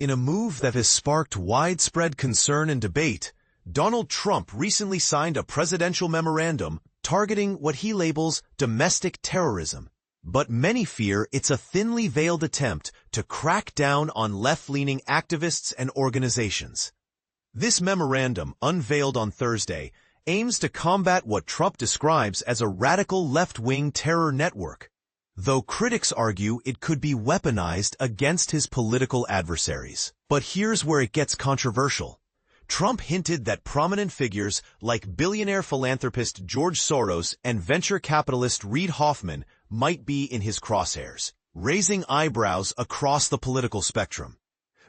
In a move that has sparked widespread concern and debate, Donald Trump recently signed a presidential memorandum targeting what he labels domestic terrorism. But many fear it's a thinly veiled attempt to crack down on left-leaning activists and organizations. This memorandum, unveiled on Thursday, aims to combat what Trump describes as a radical left-wing terror network, though critics argue it could be weaponized against his political adversaries. But here's where it gets controversial. Trump hinted that prominent figures like billionaire philanthropist George Soros and venture capitalist Reid Hoffman might be in his crosshairs, raising eyebrows across the political spectrum.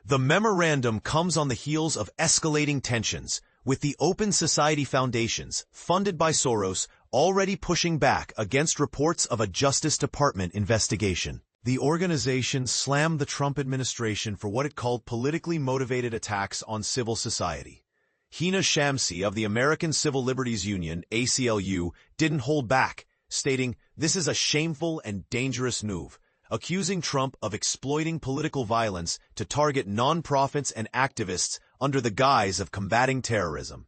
The memorandum comes on the heels of escalating tensions, with the Open Society Foundations, funded by Soros, already pushing back against reports of a Justice Department investigation. The organization slammed the Trump administration for what it called politically motivated attacks on civil society. Hina Shamsi of the American Civil Liberties Union, ACLU, didn't hold back, stating, "This is a shameful and dangerous move," accusing Trump of exploiting political violence to target nonprofits and activists under the guise of combating terrorism.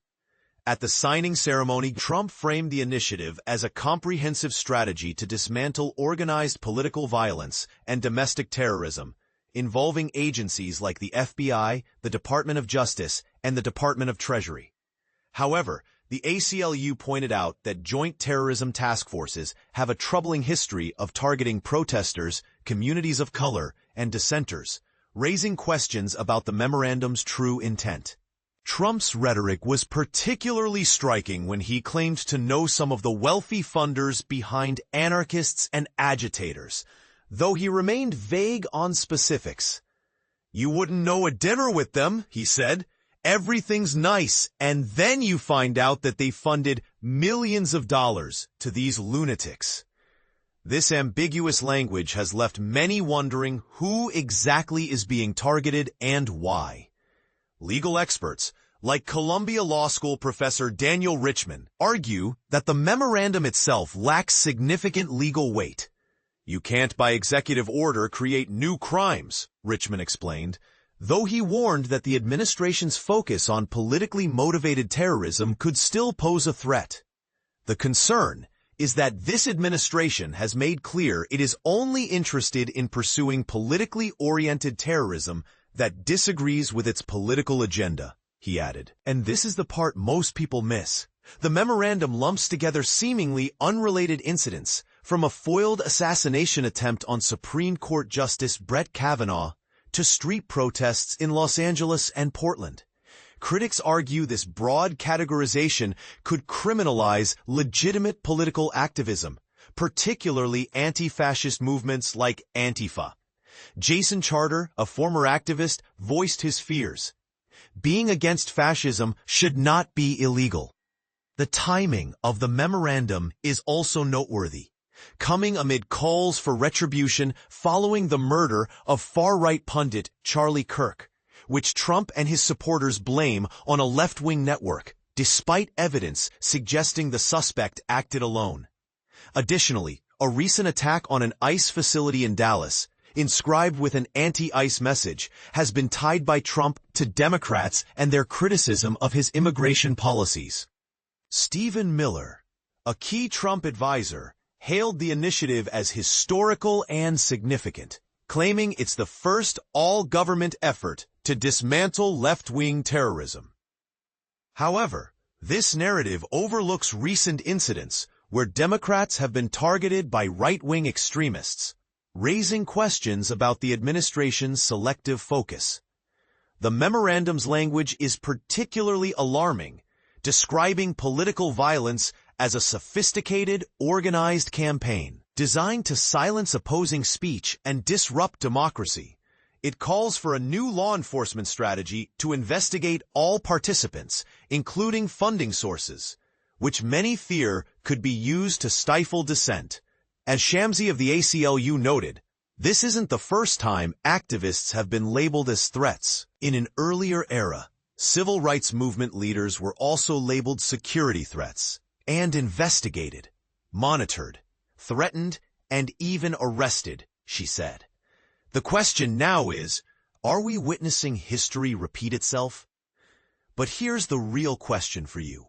At the signing ceremony, Trump framed the initiative as a comprehensive strategy to dismantle organized political violence and domestic terrorism, involving agencies like the FBI, the Department of Justice, and the Department of Treasury. However, the ACLU pointed out that joint terrorism task forces have a troubling history of targeting protesters, communities of color, and dissenters, raising questions about the memorandum's true intent. Trump's rhetoric was particularly striking when he claimed to know some of the wealthy funders behind anarchists and agitators, though he remained vague on specifics. "You wouldn't know at dinner with them," he said. "Everything's nice, and then you find out that they funded millions of dollars to these lunatics." This ambiguous language has left many wondering who exactly is being targeted and why. Legal experts, like Columbia Law School professor Daniel Richman, argue that the memorandum itself lacks significant legal weight. "You can't by executive order create new crimes," Richman explained, though he warned that the administration's focus on politically motivated terrorism could still pose a threat. The concern is that this administration has made clear it is only interested in pursuing politically oriented terrorism that disagrees with its political agenda, he added. And this is the part most people miss. The memorandum lumps together seemingly unrelated incidents, from a foiled assassination attempt on Supreme Court Justice Brett Kavanaugh to street protests in Los Angeles and Portland. Critics argue this broad categorization could criminalize legitimate political activism, particularly anti-fascist movements like Antifa. Jason Charter, a former activist, voiced his fears. "Being against fascism should not be illegal." The timing of the memorandum is also noteworthy, coming amid calls for retribution following the murder of far-right pundit Charlie Kirk, which Trump and his supporters blame on a left-wing network, despite evidence suggesting the suspect acted alone. Additionally, a recent attack on an ICE facility in Dallas, inscribed with an anti-ICE message, has been tied by Trump to Democrats and their criticism of his immigration policies. Stephen Miller, a key Trump advisor, hailed the initiative as historical and significant, claiming it's the first all-government effort to dismantle left-wing terrorism. However, this narrative overlooks recent incidents where Democrats have been targeted by right-wing extremists, raising questions about the administration's selective focus. The memorandum's language is particularly alarming, describing political violence as a sophisticated, organized campaign designed to silence opposing speech and disrupt democracy. It calls for a new law enforcement strategy to investigate all participants, including funding sources, which many fear could be used to stifle dissent. As Shamsi of the ACLU noted, this isn't the first time activists have been labeled as threats. In an earlier era, civil rights movement leaders were also labeled security threats and investigated, monitored, threatened, and even arrested, she said. The question now is, Are we witnessing history repeat itself? But here's the real question for you.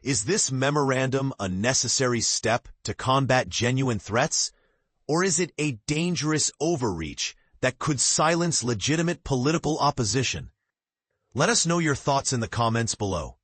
Is this memorandum a necessary step to combat genuine threats? Or is it a dangerous overreach that could silence legitimate political opposition? Let us know your thoughts in the comments below.